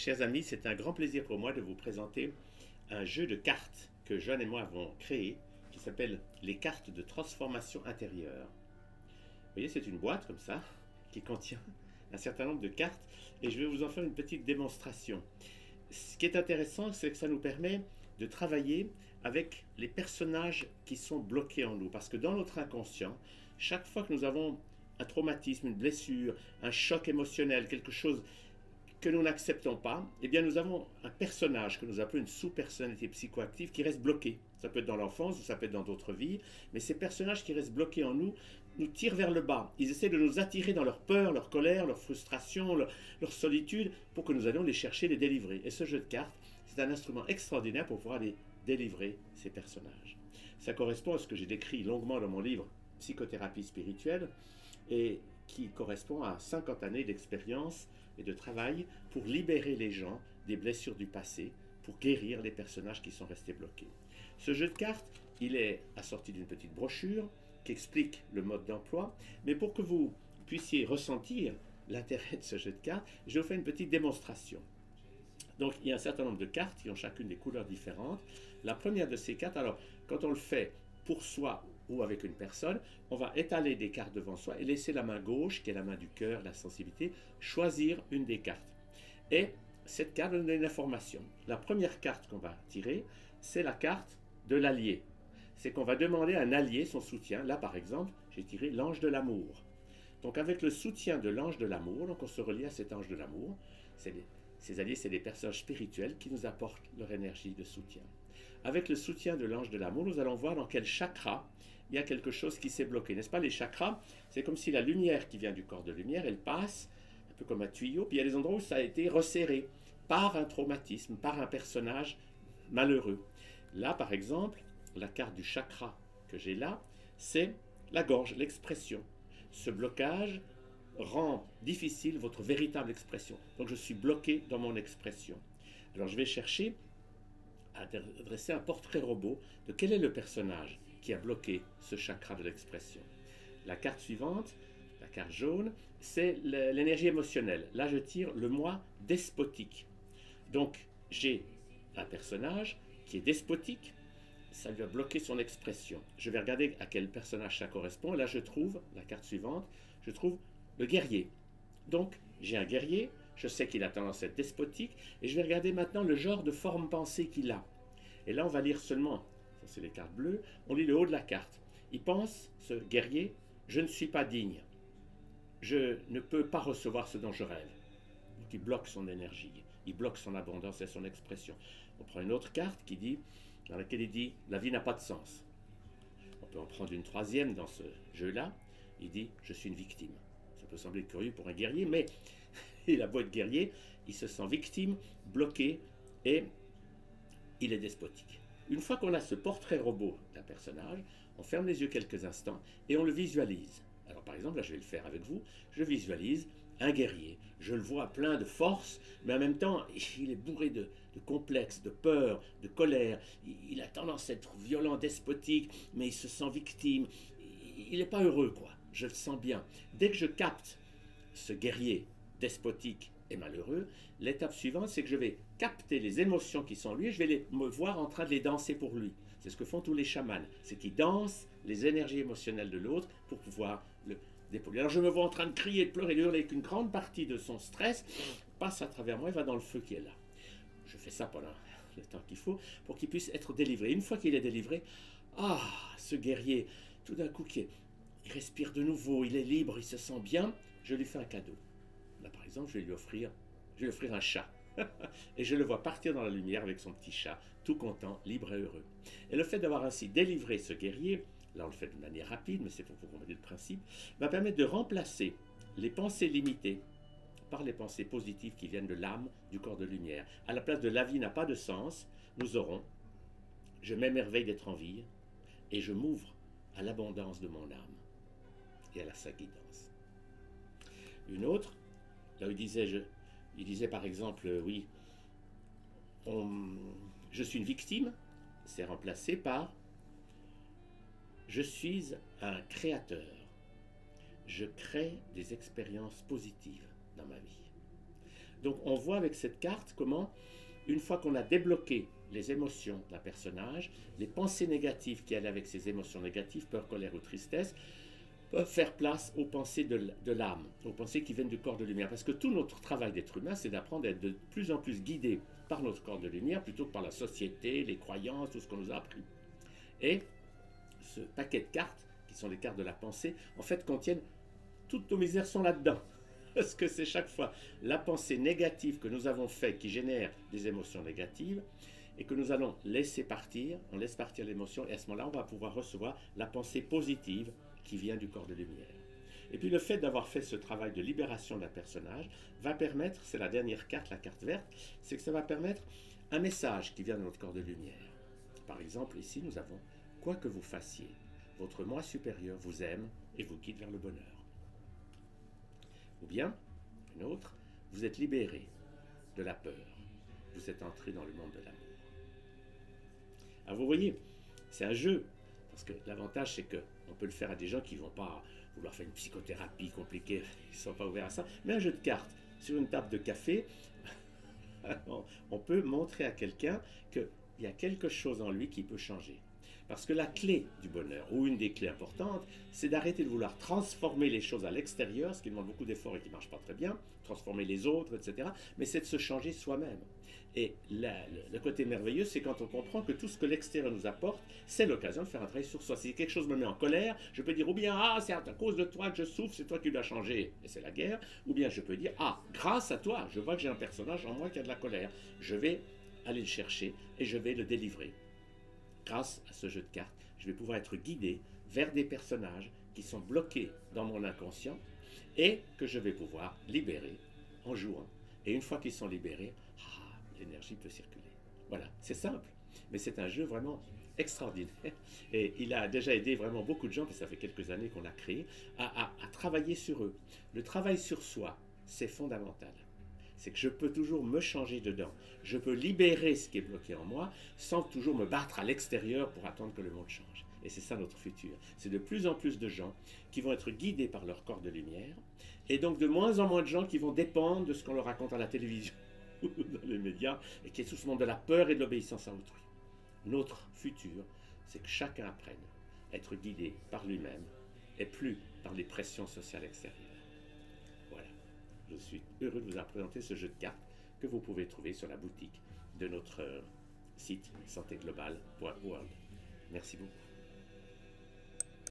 Chers amis, c'est un grand plaisir pour moi de vous présenter un jeu de cartes que John et moi avons créé qui s'appelle les cartes de transformation intérieure. Vous voyez, c'est une boîte comme ça qui contient un certain nombre de cartes et je vais vous en faire une petite démonstration. Ce qui est intéressant, c'est que ça nous permet de travailler avec les personnages qui sont bloqués en nous. Parce que dans notre inconscient, chaque fois que nous avons un traumatisme, une blessure, un choc émotionnel, quelque chose que nous n'acceptons pas, eh bien nous avons un personnage que nous appelons une sous-personnalité psychoactive qui reste bloqué. Ça peut être dans l'enfance ou ça peut être dans d'autres vies, mais ces personnages qui restent bloqués en nous nous tirent vers le bas. Ils essaient de nous attirer dans leur peur, leur colère, leur frustration, leur solitude, pour que nous allions les chercher, les délivrer. Et ce jeu de cartes, c'est un instrument extraordinaire pour pouvoir les délivrer, ces personnages. Ça correspond à ce que j'ai décrit longuement dans mon livre Psychothérapie spirituelle, et qui correspond à 50 années d'expérience et de travail pour libérer les gens des blessures du passé, pour guérir les personnages qui sont restés bloqués. Ce jeu de cartes, il est assorti d'une petite brochure qui explique le mode d'emploi, mais pour que vous puissiez ressentir l'intérêt de ce jeu de cartes, je vais vous faire une petite démonstration. Donc il y a un certain nombre de cartes qui ont chacune des couleurs différentes. La première de ces cartes, alors quand on le fait pour soi ou avec une personne, on va étaler des cartes devant soi et laisser la main gauche, qui est la main du cœur, la sensibilité, choisir une des cartes. Et cette carte donne une information. La première carte qu'on va tirer, c'est la carte de l'allié. C'est qu'on va demander à un allié son soutien. Là, par exemple, j'ai tiré l'ange de l'amour. Donc avec le soutien de l'ange de l'amour, donc on se relie à cet ange de l'amour. Ces alliés, c'est des personnages spirituels qui nous apportent leur énergie de soutien. Avec le soutien de l'ange de l'amour, nous allons voir dans quel chakra il y a quelque chose qui s'est bloqué. N'est-ce pas, les chakras, c'est comme si la lumière qui vient du corps de lumière, elle passe un peu comme un tuyau, puis il y a des endroits où ça a été resserré par un traumatisme, par un personnage malheureux. Là, par exemple, la carte du chakra que j'ai là, c'est la gorge, l'expression. Ce blocage rend difficile votre véritable expression. Donc je suis bloqué dans mon expression. Alors je vais chercher à dresser un portrait robot de quel est le personnage qui a bloqué ce chakra de l'expression. La carte suivante, la carte jaune, c'est l'énergie émotionnelle. Là je tire le moi despotique. Donc j'ai un personnage qui est despotique, ça lui a bloqué son expression. Je vais regarder à quel personnage ça correspond. Là je trouve, la carte suivante, je trouve le guerrier. Donc, j'ai un guerrier, je sais qu'il a tendance à être despotique, et je vais regarder maintenant le genre de forme pensée qu'il a. Et là, on va lire seulement, ça c'est les cartes bleues, on lit le haut de la carte. Il pense, ce guerrier, je ne suis pas digne. Je ne peux pas recevoir ce dont je rêve. Donc il bloque son énergie, il bloque son abondance et son expression. On prend une autre carte dans laquelle il dit, la vie n'a pas de sens. On peut en prendre une troisième dans ce jeu-là, il dit, je suis une victime. Ça peut sembler curieux pour un guerrier, mais il a beau être guerrier, il se sent victime, bloqué, et il est despotique. Une fois qu'on a ce portrait robot d'un personnage, on ferme les yeux quelques instants et on le visualise. Alors par exemple, là je vais le faire avec vous, je visualise un guerrier. Je le vois plein de force, mais en même temps, il est bourré de complexes, de peur, de colère. Il a tendance à être violent, despotique, mais il se sent victime. Il n'est pas heureux, quoi. Je le sens bien. Dès que je capte ce guerrier despotique et malheureux, l'étape suivante, c'est que je vais capter les émotions qui sont en lui et je vais me voir en train de les danser pour lui. C'est ce que font tous les chamans. C'est qu'ils dansent les énergies émotionnelles de l'autre pour pouvoir le dépolluer. Alors je me vois en train de crier, de pleurer, de hurler, qu'une grande partie de son stress passe à travers moi et va dans le feu qui est là. Je fais ça pendant le temps qu'il faut pour qu'il puisse être délivré. Une fois qu'il est délivré, ce guerrier, tout d'un coup, il respire de nouveau, il est libre, il se sent bien, je lui fais un cadeau. Là, par exemple, je vais lui offrir un chat. Et je le vois partir dans la lumière avec son petit chat, tout content, libre et heureux. Et le fait d'avoir ainsi délivré ce guerrier, là on le fait de manière rapide, mais c'est pour vous comprendre le principe, va permettre de remplacer les pensées limitées par les pensées positives qui viennent de l'âme, du corps de lumière. À la place de la vie n'a pas de sens, nous aurons je m'émerveille d'être en vie et je m'ouvre à l'abondance de mon âme et à sa guidance. Une autre, là où il disait par exemple, oui, je suis une victime, c'est remplacé par je suis un créateur. Je crée des expériences positives dans ma vie. Donc on voit avec cette carte comment, une fois qu'on a débloqué les émotions d'un personnage, les pensées négatives qui allaient avec ces émotions négatives, peur, colère ou tristesse, peuvent faire place aux pensées de l'âme, aux pensées qui viennent du corps de lumière. Parce que tout notre travail d'être humain, c'est d'apprendre à être de plus en plus guidé par notre corps de lumière, plutôt que par la société, les croyances, tout ce qu'on nous a appris. Et ce paquet de cartes, qui sont les cartes de la pensée, en fait contiennent toutes nos misères sont là-dedans. Parce que c'est chaque fois la pensée négative que nous avons faite qui génère des émotions négatives et que nous allons laisser partir, on laisse partir l'émotion et à ce moment-là, on va pouvoir recevoir la pensée positive qui vient du corps de lumière. Et puis le fait d'avoir fait ce travail de libération d'un personnage va permettre, c'est la dernière carte, la carte verte, c'est que ça va permettre un message qui vient de notre corps de lumière. Par exemple, ici, nous avons « Quoi que vous fassiez, votre moi supérieur vous aime et vous guide vers le bonheur. » Ou bien, une autre, vous êtes libéré de la peur. Vous êtes entré dans le monde de l'amour. Alors vous voyez, c'est un jeu. Parce que l'avantage, c'est qu'on peut le faire à des gens qui ne vont pas vouloir faire une psychothérapie compliquée. Ils ne sont pas ouverts à ça. Mais un jeu de cartes sur une table de café, on peut montrer à quelqu'un qu'il y a quelque chose en lui qui peut changer. Parce que la clé du bonheur, ou une des clés importantes, c'est d'arrêter de vouloir transformer les choses à l'extérieur, ce qui demande beaucoup d'efforts et qui ne marche pas très bien, transformer les autres, etc. Mais c'est de se changer soi-même. Et le côté merveilleux, c'est quand on comprend que tout ce que l'extérieur nous apporte, c'est l'occasion de faire un travail sur soi. Si quelque chose me met en colère, je peux dire ou bien « Ah, c'est à cause de toi que je souffre, c'est toi qui dois changer, et c'est la guerre », ou bien je peux dire « Ah, grâce à toi, je vois que j'ai un personnage en moi qui a de la colère, je vais aller le chercher et je vais le délivrer. » Grâce à ce jeu de cartes, je vais pouvoir être guidé vers des personnages qui sont bloqués dans mon inconscient et que je vais pouvoir libérer en jouant. Et une fois qu'ils sont libérés, l'énergie peut circuler. Voilà, c'est simple, mais c'est un jeu vraiment extraordinaire. Et il a déjà aidé vraiment beaucoup de gens, parce que ça fait quelques années qu'on l'a créé, à travailler sur eux. Le travail sur soi, c'est fondamental. C'est que je peux toujours me changer dedans. Je peux libérer ce qui est bloqué en moi sans toujours me battre à l'extérieur pour attendre que le monde change. Et c'est ça notre futur. C'est de plus en plus de gens qui vont être guidés par leur corps de lumière et donc de moins en moins de gens qui vont dépendre de ce qu'on leur raconte à la télévision ou dans les médias et qui est tout ce monde de la peur et de l'obéissance à autrui. Notre futur, c'est que chacun apprenne à être guidé par lui-même et plus par les pressions sociales extérieures. Je suis heureux de vous présenter ce jeu de cartes que vous pouvez trouver sur la boutique de notre site santéglobale.world. Merci beaucoup.